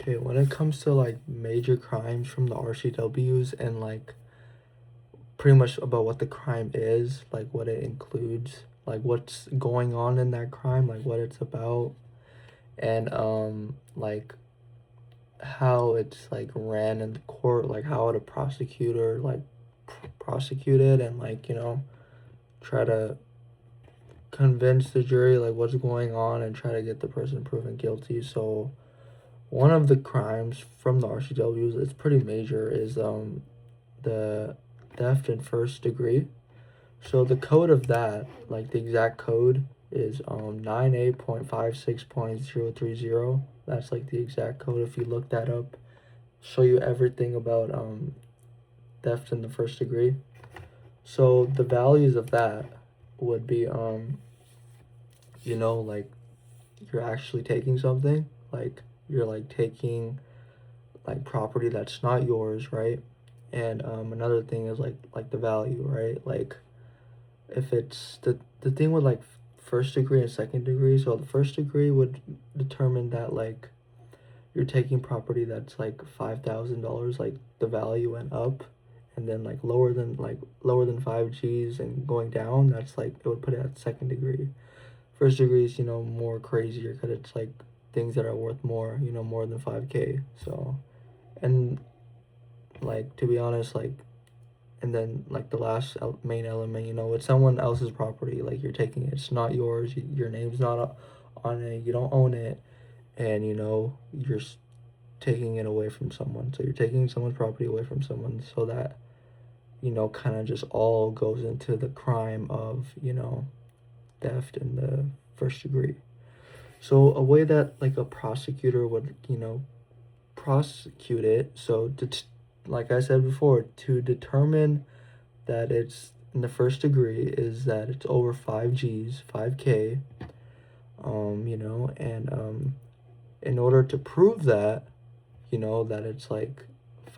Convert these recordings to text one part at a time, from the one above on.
Okay, when it comes to like major crimes from the RCWs and like pretty much about what the crime is, like what it includes, like what's going on in that crime, like what it's about, and like how it's like ran in the court, like how the prosecutor like prosecuted and like, try to convince the jury like what's going on and try to get the person proven guilty. So one of the crimes from the RCWs, it's pretty major, is the theft in first degree. So the code of that, like the exact code, is 98.56.030. That's like the exact code. If you look that up, show you everything about theft in the first degree. So the values of that would be like you're actually taking something, like you're like taking like property that's not yours, right? And another thing is like the value, right? Like if it's the thing with like first degree and second degree. So the first degree would determine that like you're taking property that's like $5,000, like the value went up, and then like lower than 5 G's and going down, that's like it would put it at second degree. First degree is more crazier because it's like things that are worth more, more than 5K. So and like to be honest, like and then like the last main element, it's someone else's property, like you're taking it, it's not yours, your name's not on it, you don't own it, and you're taking it away from someone. So you're taking someone's property away from someone, so that kind of just all goes into the crime of theft in the first degree. So a way that like a prosecutor would prosecute it, so like I said before, to determine that it's in the first degree is that it's over 5 G's, 5K, and in order to prove that, that it's like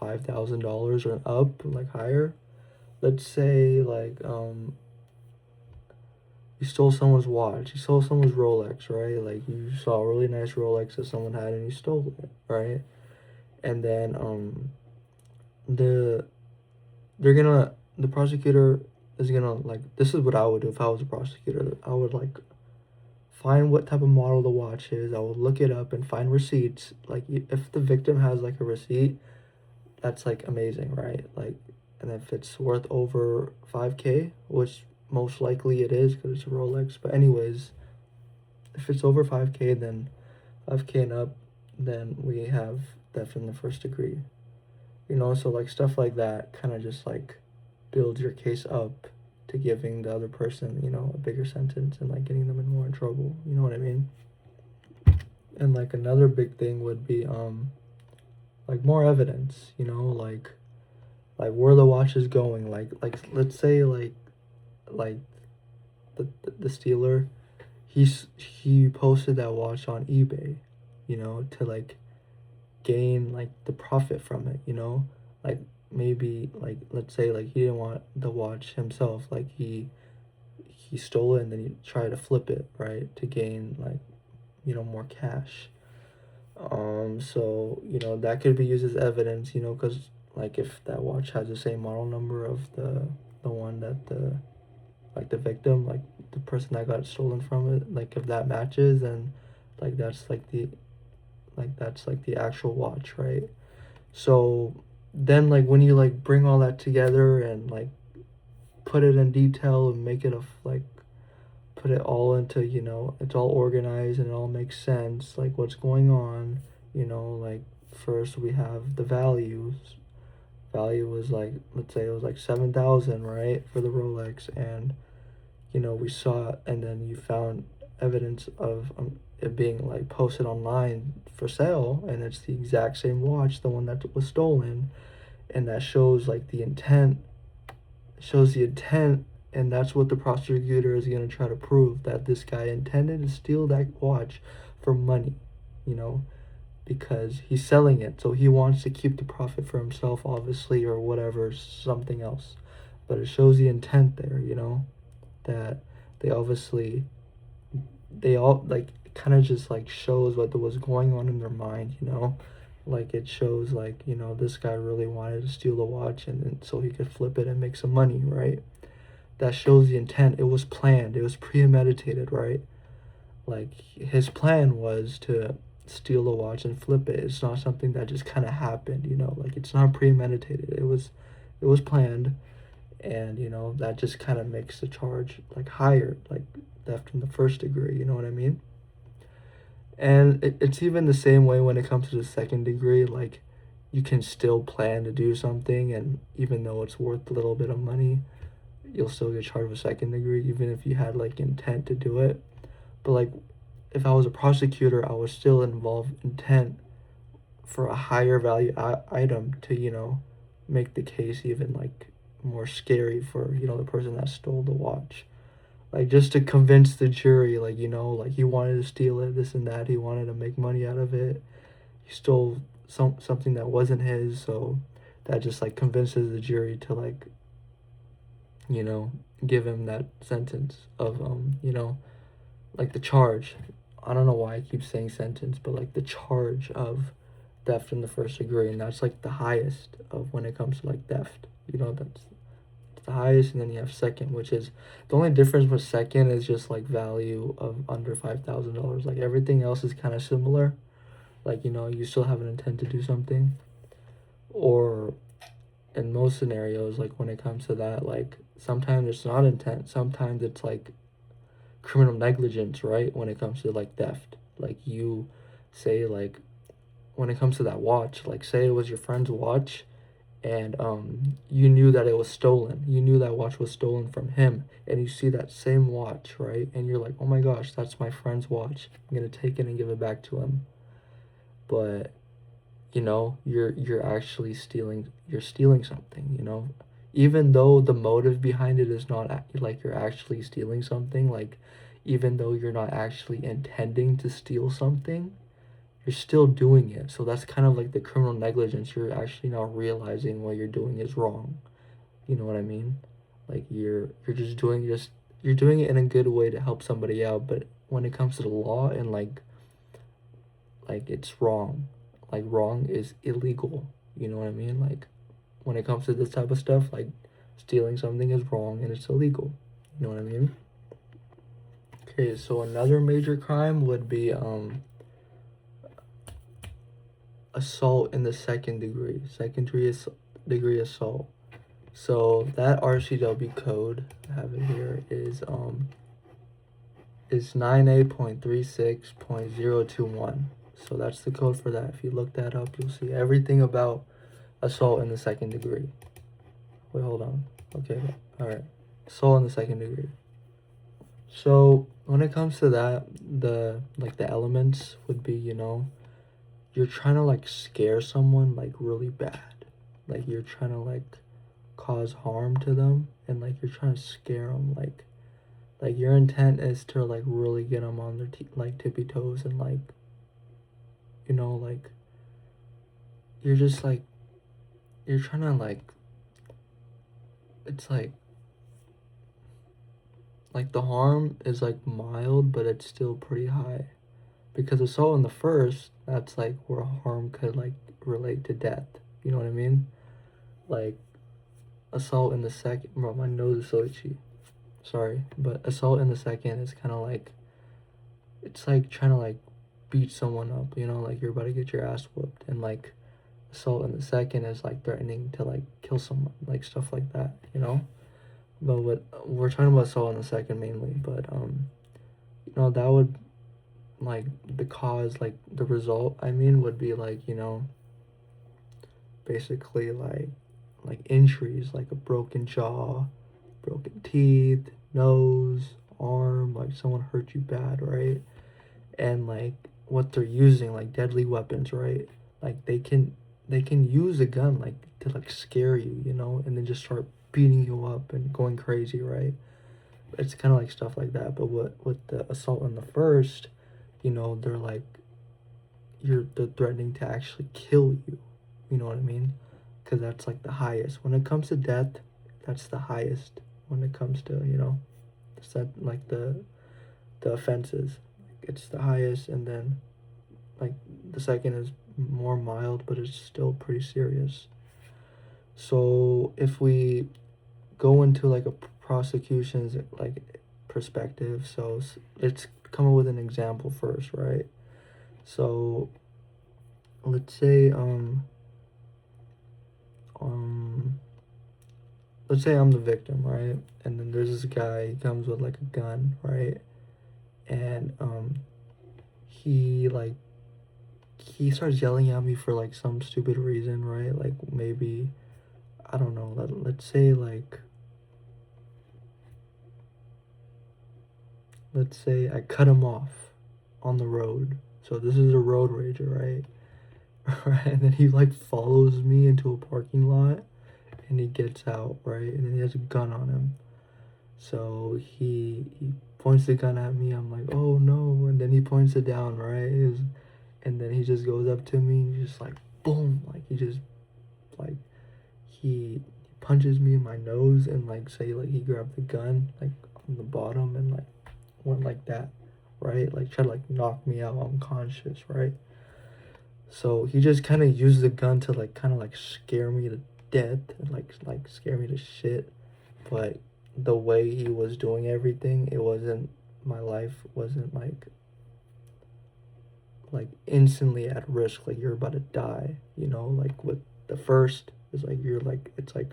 $5,000 or up, like higher. Let's say like you stole someone's watch, you stole someone's Rolex, right? Like you saw a really nice Rolex that someone had and you stole it, right? And then the they're gonna the prosecutor is gonna like, this is what I would do if I was a prosecutor. I would like find what type of model the watch is. I would look it up and find receipts. Like if the victim has like a receipt, that's like amazing, right? Like, and if it's worth over 5K, which most likely it is because it's a Rolex. But anyways, if it's over 5K, then 5K and up, then we have theft in the first degree. So like stuff like that kind of just like builds your case up to giving the other person, a bigger sentence and like getting them in more in trouble. You know what I mean? And like another big thing would be like more evidence, like where the watch is going. Like let's say like the stealer, he posted that watch on eBay, to like gain like the profit from it, like maybe like let's say like he didn't want the watch himself, like he stole it and then he tried to flip it, right, to gain like more cash. So that could be used as evidence, because like if that watch has the same model number of the one that the victim, like the person that got stolen from it, like if that matches, then like that's like the actual watch, right? So then like when you like bring all that together and like put it in detail and make it like put it all into, it's all organized and it all makes sense, like what's going on, like first we have the values. Value was like, let's say it was like 7,000, right, for the Rolex, and we saw it, and then you found evidence of it being like posted online for sale, and it's the exact same watch, the one that was stolen, and that shows like the intent, shows the intent, and that's what the prosecutor is going to try to prove, that this guy intended to steal that watch for money, you know, because he's selling it, so he wants to keep the profit for himself, obviously, or whatever, something else. But it shows the intent there, that they obviously, they all like kind of just like shows what was going on in their mind, Like it shows like, you know, this guy really wanted to steal the watch and so he could flip it and make some money, right? That shows the intent. It was planned. It was premeditated, right? Like his plan was to steal the watch and flip it. It's not something that just kind of happened, you know. Like it's not premeditated. It was planned, and you know that just kind of makes the charge like higher, like theft in the first degree. You know what I mean? And it's even the same way when it comes to the second degree. Like you can still plan to do something, and even though it's worth a little bit of money, you'll still get charged with second degree, even if you had like intent to do it. But like if I was a prosecutor, I would still involve intent for a higher value item to, you know, make the case even like more scary for, you know, the person that stole the watch. Like just to convince the jury, like, you know, like he wanted to steal it, this and that, he wanted to make money out of it. He stole something that wasn't his, so that just like convinces the jury to like, you know, give him that sentence of you know, like the charge. I don't know why I keep saying sentence, but like the charge of theft in the first degree, and that's like the highest of when it comes to like theft. You know, that's the highest, and then you have second, which is the only difference with second is just like value of under $5,000. Like everything else is kind of similar. Like, you know, you still have an intent to do something, or in most scenarios, like when it comes to that, like sometimes it's not intent, sometimes it's like criminal negligence, right? When it comes to like theft, like you say, like when it comes to that watch, like say it was your friend's watch, and you knew that it was stolen, you knew that watch was stolen from him, and you see that same watch, right? And you're like, oh my gosh, that's my friend's watch, I'm gonna take it and give it back to him. But you know, you're actually stealing, you're stealing something, you know, even though the motive behind it is not like you're actually stealing something, like even though you're not actually intending to steal something, you're still doing it. So that's kind of like the criminal negligence. You're actually not realizing what you're doing is wrong. You know what I mean? Like you're just doing, just you're doing it in a good way to help somebody out, but when it comes to the law and like it's wrong. Like wrong is illegal. You know what I mean? Like when it comes to this type of stuff, like stealing something is wrong and it's illegal. You know what I mean? Okay, so another major crime would be assault in the second degree. Degree assault. So that RCW code, I have it here, is 9A.36.021. So that's the code for that. If you look that up, you'll see everything about assault in the second degree. Wait, hold on. Okay, all right. Assault in the second degree. So when it comes to that, the elements would be, you know, you're trying to like scare someone like really bad, like you're trying to like cause harm to them, and like you're trying to scare them, like your intent is to like really get them on their like tippy toes, and like, you know, like you're just like you're trying to it's like the harm is like mild, but it's still pretty high, because assault in the first, that's like where harm could like relate to death. You know what I mean? Like assault in the second, bro, my nose is so itchy. Sorry, but assault in the second is kind of like, it's like trying to like beat someone up. You know, like you're about to get your ass whooped, and like assault in the second is like threatening to like kill someone, like stuff like that. You know. But what we're talking about assault in the second mainly, but you know, that would like the cause, like the result, I mean, would be like, you know, basically like injuries, like a broken jaw, broken teeth, nose, arm, like someone hurt you bad, right? And like what they're using, like deadly weapons, right? Like they can use a gun like to like scare you, you know, and then just start beating you up and going crazy, right? It's kind of like stuff like that. But what with the assault in the first, you know, they're threatening to actually kill you. You know what I mean? Because that's like the highest. When it comes to death, that's the highest. When it comes to, you know, set like the offenses, it's the highest, and then like the second is more mild, but it's still pretty serious. So if we go into like a prosecution's like perspective, so let's come up with an example first, right? So let's say um let's say I'm the victim, right? And then there's this guy, he comes with like a gun, right? And he like he starts yelling at me for like some stupid reason, right? Like maybe I don't know, let's say like let's say I cut him off on the road. So this is a road rager, right? Right, and then he like follows me into a parking lot and he gets out, right? And then he has a gun on him. So he points the gun at me. I'm like, oh no, and then he points it down, right? And then he just goes up to me and just like boom, like he just like he punches me in my nose and like say like he grabbed the gun like on the bottom and like went like that, right? Like try to like knock me out unconscious, right? So he just kind of used the gun to like kind of like scare me to death and like scare me to shit. But the way he was doing everything, it wasn't my life wasn't like instantly at risk, like you're about to die, you know, like with the first is like you're like it's like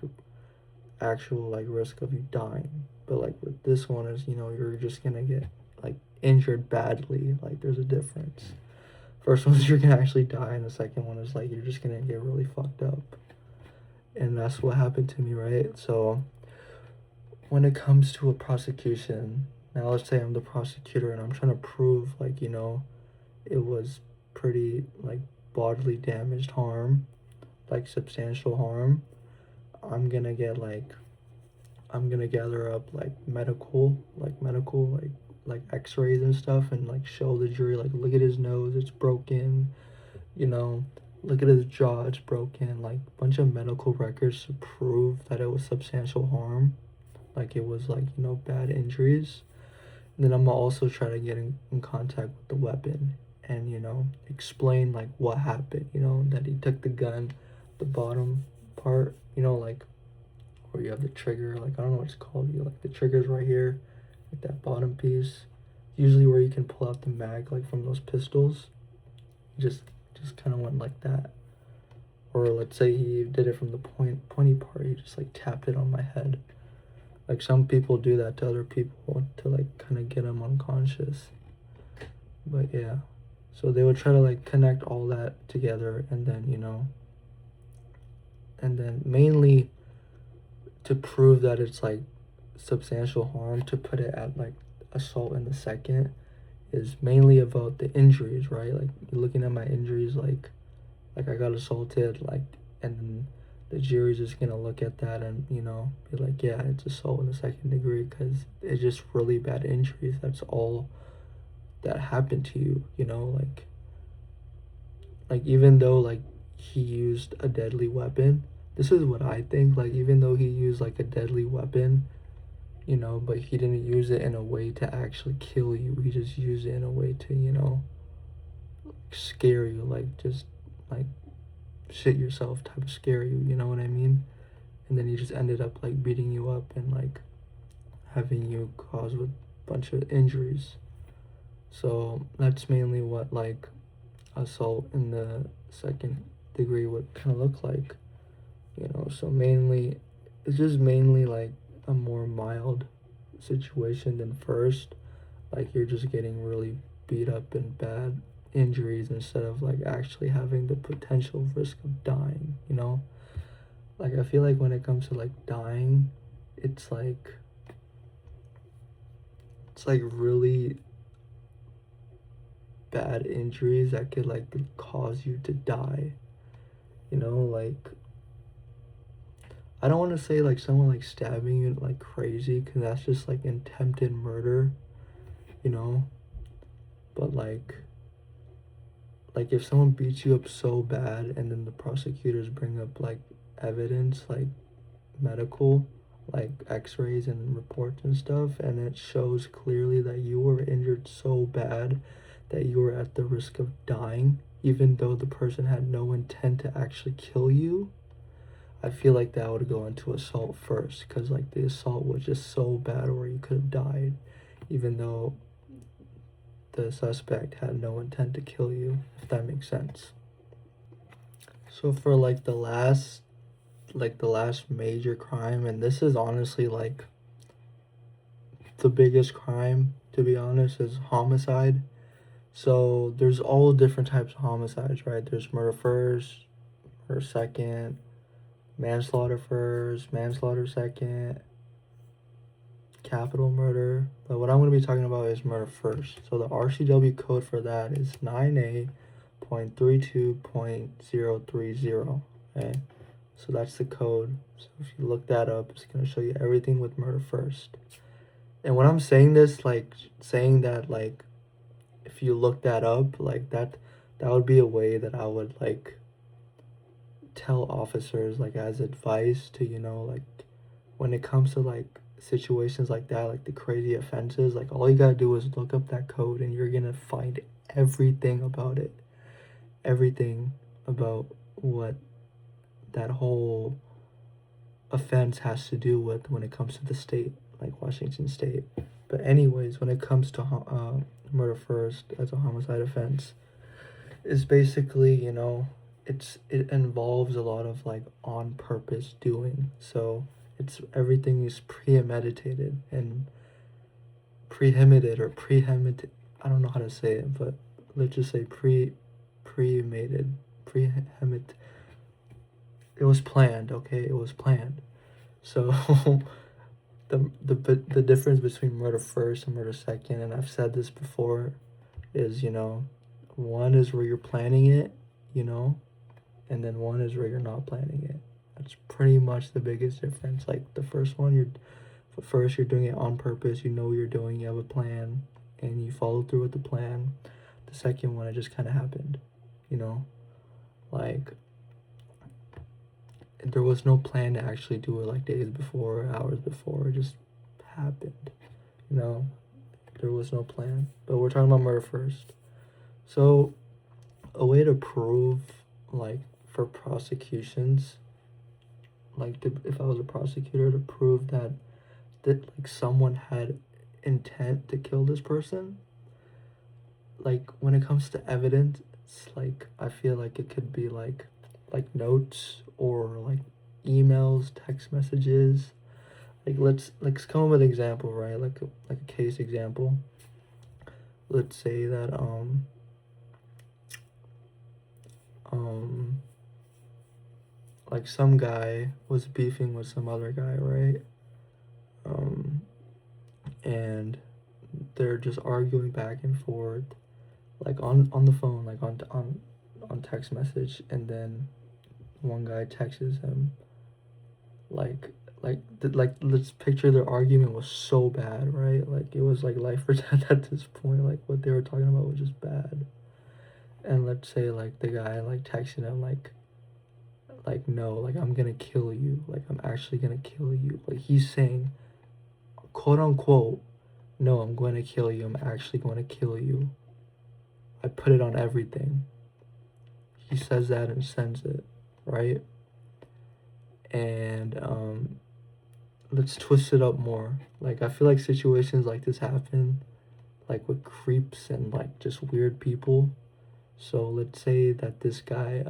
actual like risk of you dying. But like with this one is, you know, you're just gonna get like injured badly. Like there's a difference. First one is you're gonna actually die, and the second one is like you're just gonna get really fucked up. And that's what happened to me, right? So when it comes to a prosecution, now let's say I'm the prosecutor and I'm trying to prove like, you know, it was pretty like bodily damaged harm, like substantial harm. I'm gonna get like I'm gonna gather up like medical like x-rays and stuff and like show the jury like look at his nose, it's broken, you know, look at his jaw, it's broken, like a bunch of medical records to prove that it was substantial harm, like it was like, you know, bad injuries. And then I'm gonna also try to get in contact with the weapon and, you know, explain like what happened, you know, that he took the gun, the bottom part, you know, like where you have the trigger, like I don't know what it's called, you like the trigger's right here, like that bottom piece, usually where you can pull out the mag like from those pistols. Just kind of went like that. Or let's say he did it from the pointy part, he just like tapped it on my head. Like some people do that to other people to like kind of get them unconscious. But yeah, so they would try to like connect all that together, and then, you know, and then mainly to prove that it's like substantial harm, to put it at like assault in the second, is mainly about the injuries, right? Like looking at my injuries, like I got assaulted, like, and then the jury's just gonna look at that and, you know, be like, yeah, it's assault in the second degree because it's just really bad injuries. That's all that happened to you, you know, like even though like he used a deadly weapon, this is what I think, like even though he used like a deadly weapon, you know, but he didn't use it in a way to actually kill you. He just used it in a way to, you know, scare you, like just like shit yourself type of scare you, you know what I mean? And then he just ended up like beating you up and like having you cause with a bunch of injuries. So that's mainly what like assault in the second degree would kind of look like, you know. So mainly it's just mainly like a more mild situation than first, like you're just getting really beat up and bad injuries instead of like actually having the potential risk of dying, you know. Like I feel like when it comes to like dying, it's like really bad injuries that could like cause you to die, you know. Like I don't want to say like someone like stabbing you like crazy because that's just like attempted murder, you know. But like if someone beats you up so bad and then the prosecutors bring up like evidence, like medical, like x-rays and reports and stuff, and it shows clearly that you were injured so bad that you were at the risk of dying, even though the person had no intent to actually kill you, I feel like that would go into assault first, because like the assault was just so bad where you could have died, even though the suspect had no intent to kill you, if that makes sense. So for the last major crime, and this is honestly like the biggest crime, to be honest, is homicide. So there's all different types of homicides, right? There's murder first, murder second, manslaughter first, manslaughter second, capital murder. But what I'm going to be talking about is murder first. So the RCW code for that is 9A.32.030. Okay, so that's the code. So if you look that up, it's going to show you everything with murder first. And when I'm saying this, like saying that, like if you look that up, like that would be a way that I would like tell officers, like as advice to, like when it comes to like situations like that, like the crazy offenses, like all you gotta do is look up that code and you're gonna find everything about it, everything about what that whole offense has to do with when it comes to the state, like Washington State. But anyways, when it comes to murder first as a homicide offense, is basically, it involves a lot of like on purpose doing. So it's everything is premeditated and prehimited or prehimited. I don't know how to say it, but let's just say premeditated, prehimit. It was planned, okay? It was planned. So the difference between murder first and murder second, and I've said this before, is one is where you're planning it, and then one is where you're not planning it. That's pretty much the biggest difference. Like the first one, you're doing it on purpose. You know what you're doing. You have a plan, and you follow through with the plan. The second one, it just kind of happened, like there was no plan to actually do it like days before, hours before. It just happened, there was no plan. But we're talking about murder first. So a way to prove, like for prosecutions, like if I was a prosecutor, to prove that like someone had intent to kill this person, like when it comes to evidence, like I feel like it could be like notes or like emails, text messages. Like let's come up with an example, right? Like a case example. Let's say that like some guy was beefing with some other guy, right? And they're just arguing back and forth, like on the phone, like on text message, and then one guy texts him, like let's picture their argument was so bad, right? Like it was like life or death at this point. Like what they were talking about was just bad. And let's say like the guy like texting him like no, like I'm gonna kill you, like I'm actually gonna kill you. Like he's saying, quote unquote, no, I'm going to kill you, I'm actually going to kill you. I put it on everything. He says that and sends it, right? And let's twist it up more. Like I feel like situations like this happen like with creeps and like just weird people. So let's say that this guy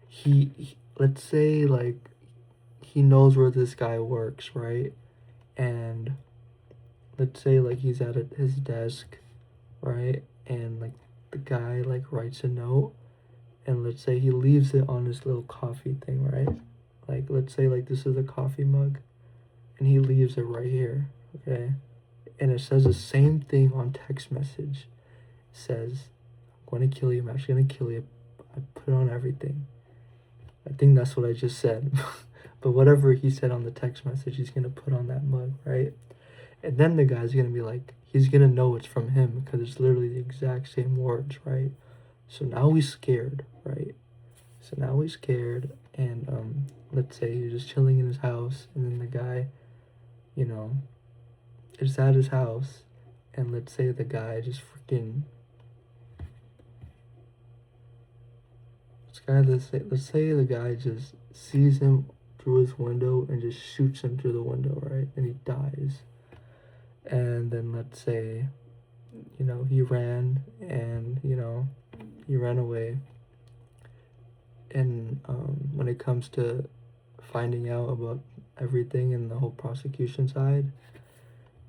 he let's say like he knows where this guy works, right? And let's say like he's at his desk, right? And like the guy like writes a note, and let's say he leaves it on his little coffee thing, right? Like let's say like this is a coffee mug and he leaves it right here, okay? And it says the same thing on text message. It says, I'm going to kill you, I'm actually going to kill you. I put it on everything. I think that's what I just said. But whatever he said on the text message, he's going to put on that mug, right? And then the guy's going to be like, he's going to know it's from him because it's literally the exact same words, right? So now he's scared, right? So now he's scared, and let's say he's just chilling in his house, and then the guy, is at his house, and let's say the guy just freaking let's say the guy just sees him through his window and just shoots him through the window, right? And he dies. And then let's say, he ran and, he ran away. And when it comes to finding out about everything in the whole prosecution side,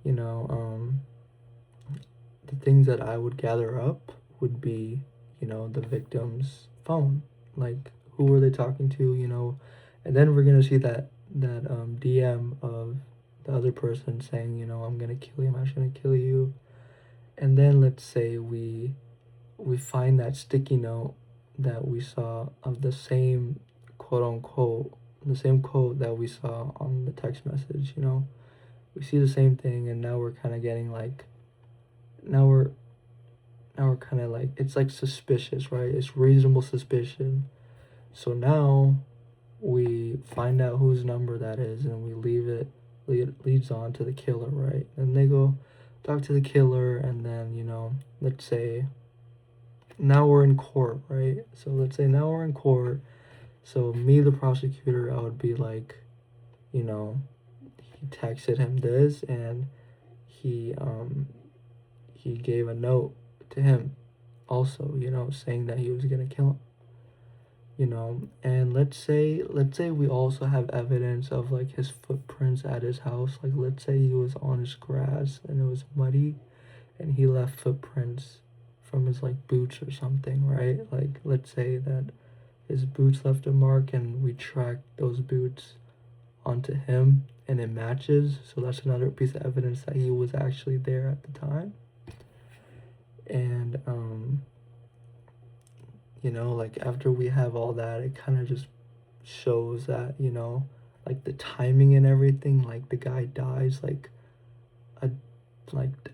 you know, the things that I would gather up would be, the victim's phone. Like, who were they talking to, and then we're gonna see that DM of the other person saying, I'm gonna kill you, I'm actually gonna kill you. And then let's say we find that sticky note that we saw of the same quote unquote the same quote that we saw on the text message. We see the same thing, and now we're kind of getting like now we're now we're kind of like, it's like suspicious, right? It's reasonable suspicion. So now we find out whose number that is, and we leads on to the killer, right? And they go talk to the killer, and then let's say now we're in court, right? So let's say now we're in court. So me, the prosecutor, I would be like, he texted him this, and he gave a note to him also, saying that he was gonna kill him. And let's say we also have evidence of like his footprints at his house. Like, let's say he was on his grass and it was muddy, and he left footprints from his like boots or something, right? Like, let's say that his boots left a mark, and we tracked those boots onto him and it matches. So that's another piece of evidence that he was actually there at the time. And like, after we have all that, it kind of just shows that, like the timing and everything, like the guy dies a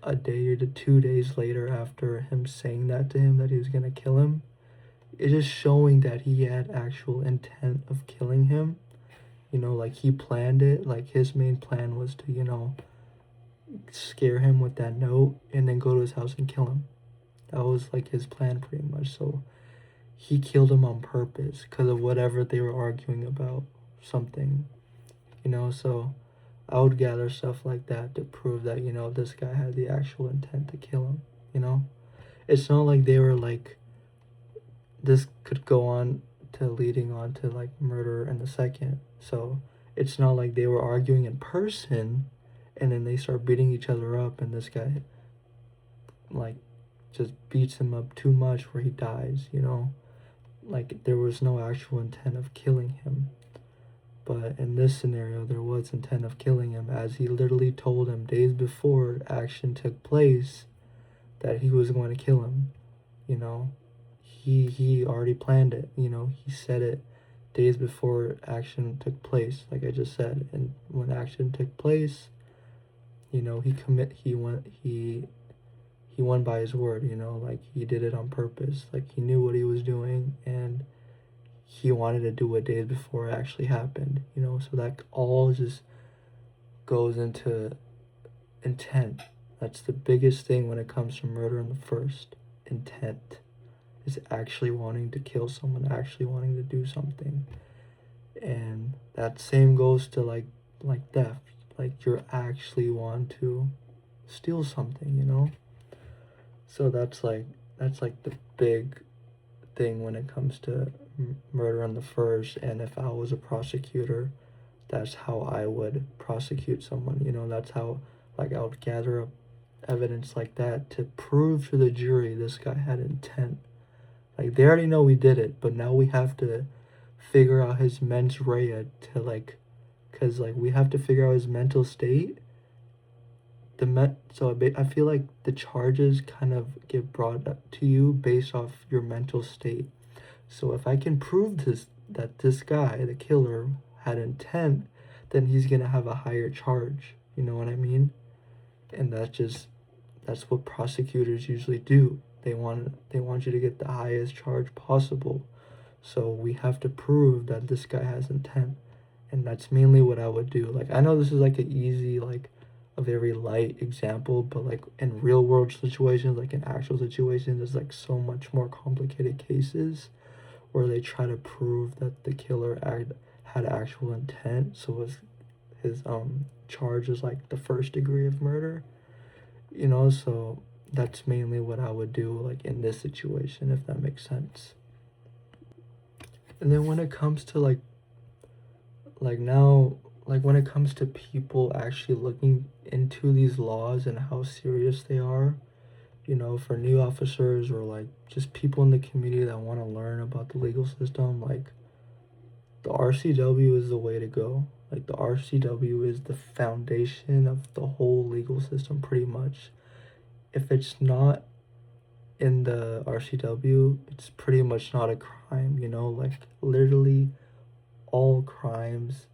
a day or 2 days later after him saying that to him, that he was gonna kill him. It's just showing that he had actual intent of killing him. Like, he planned it. Like, his main plan was to, scare him with that note and then go to his house and kill him. That was like his plan pretty much. So he killed him on purpose because of whatever they were arguing about, something, so I would gather stuff like that to prove that, this guy had the actual intent to kill him. It's not like they were like, this could go on to leading on to like murder in the second. So it's not like they were arguing in person and then they start beating each other up, and this guy like just beats him up too much where he dies. Like, there was no actual intent of killing him. But in this scenario, there was intent of killing him, as he literally told him days before action took place that he was going to kill him. He already planned it. He said it days before action took place, like I just said. And when action took place, he went by his word. Like, he did it on purpose. Like, he knew what he was doing, and he wanted to do it days before it actually happened. So that all just goes into intent. That's the biggest thing when it comes to murder in the first. Intent is actually wanting to kill someone, actually wanting to do something. And that same goes to like theft. Like, you're actually want to steal something. So that's like the big thing when it comes to murder in the first. And if I was a prosecutor, that's how I would prosecute someone. That's how, like, I would gather up evidence like that to prove to the jury this guy had intent. Like, they already know we did it, but now we have to figure out his mens rea to, like, because, like, we have to figure out his mental state. So I feel like the charges kind of get brought up to you based off your mental state. So if I can prove that this guy, the killer, had intent, then he's gonna have a higher charge. You know what I mean? And that's what prosecutors usually do. They want you to get the highest charge possible. So we have to prove that this guy has intent. And that's mainly what I would do. Like, I know this is like an easy, like, a very light example, but like in real world situations, like in actual situations, there's like so much more complicated cases where they try to prove that the killer had actual intent. So his charge is like the first degree of murder, you know. So that's mainly what I would do like in this situation, if that makes sense. And then when it comes to now, like when it comes to people actually looking into these laws and how serious they are, you know, for new officers or like just people in the community that want to learn about the legal system, like the RCW is the way to go. Like the RCW is the foundation of the whole legal system pretty much. If it's not in the RCW, it's pretty much not a crime, you know, like literally all crimes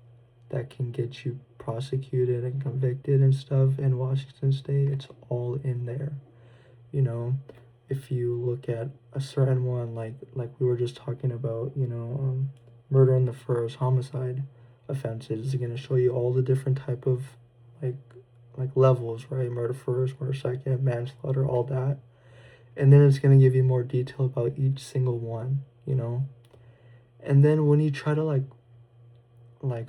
that can get you prosecuted and convicted and stuff in Washington State, it's all in there. You know, if you look at a certain one, like we were just talking about, you know, murder in the first, homicide offenses, is gonna show you all the different type of like like levels, right? Murder first, murder second, manslaughter, all that. And then it's gonna give you more detail about each single one, you know. And then when you try to like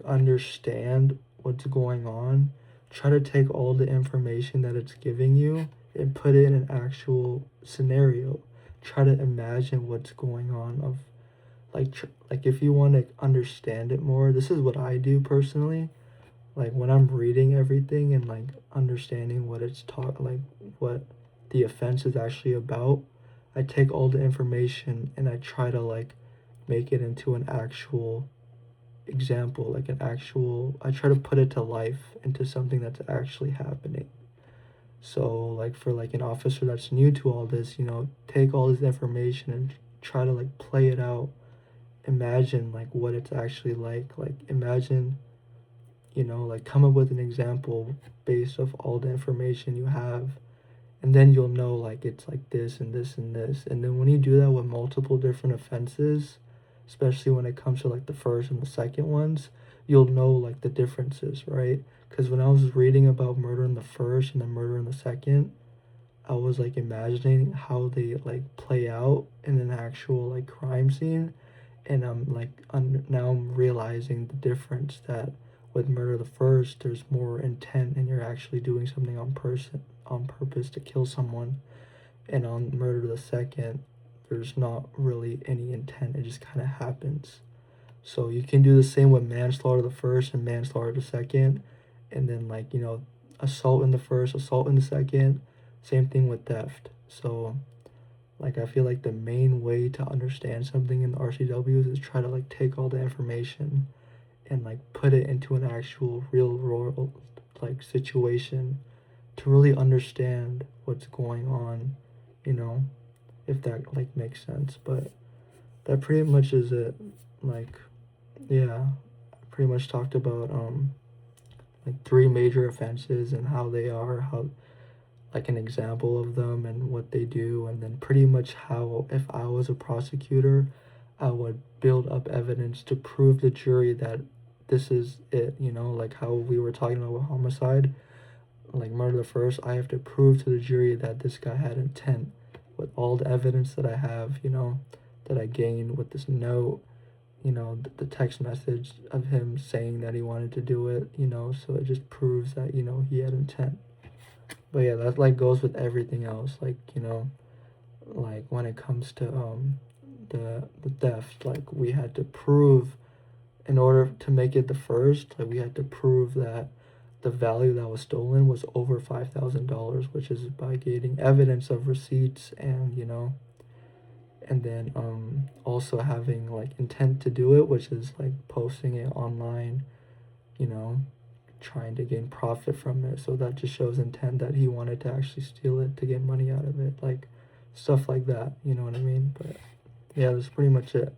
understand what's going on, try to take all the information that it's giving you and put it in an actual scenario. Try to imagine what's going on of like if you want to understand it more, this is what I do personally. Like when I'm reading everything and like understanding what it's taught, like what the offense is actually about, I take all the information and I try to like make it into an actual example, like an actual, I try to put it to life into something that's actually happening. So like for like an officer that's new to all this, you know, take all this information and try to like play it out. Imagine like what it's actually like imagine, you know, like come up with an example based off all the information you have, and then you'll know like it's like this and this and this. And then when you do that with multiple different offenses, especially when it comes to like the first and the second ones, you'll know like the differences, right? Because when I was reading about murder in the first and then murder in the second, I was like imagining how they like play out in an actual like crime scene, and I'm like now I'm realizing the difference that with murder the first, there's more intent and you're actually doing something on purpose to kill someone, and on murder the second, there's not really any intent. It just kind of happens. So you can do the same with manslaughter the first and manslaughter the second, and then like, you know, assault in the first, assault in the second. Same thing with theft. So like I feel like the main way to understand something in the RCWs is try to like take all the information and like put it into an actual real world like situation to really understand what's going on, you know, if that like makes sense. But that pretty much is it. Like, yeah, I pretty much talked about like three major offenses and how they are, how like an example of them and what they do, and then pretty much how if I was a prosecutor, I would build up evidence to prove the jury that this is it, you know, like how we were talking about homicide, like murder the first, I have to prove to the jury that this guy had intent with all the evidence that I have, you know, that I gained with this note, you know, the text message of him saying that he wanted to do it, you know, so it just proves that, you know, he had intent. But yeah, that like goes with everything else, like, you know, like when it comes to the theft, like we had to prove in order to make it the first, like we had to prove that the value that was stolen was over $5,000, which is by getting evidence of receipts and, you know, and then also having like intent to do it, which is like posting it online, you know, trying to gain profit from it. So that just shows intent that he wanted to actually steal it to get money out of it, like stuff like that, you know what I mean? But yeah, that's pretty much it.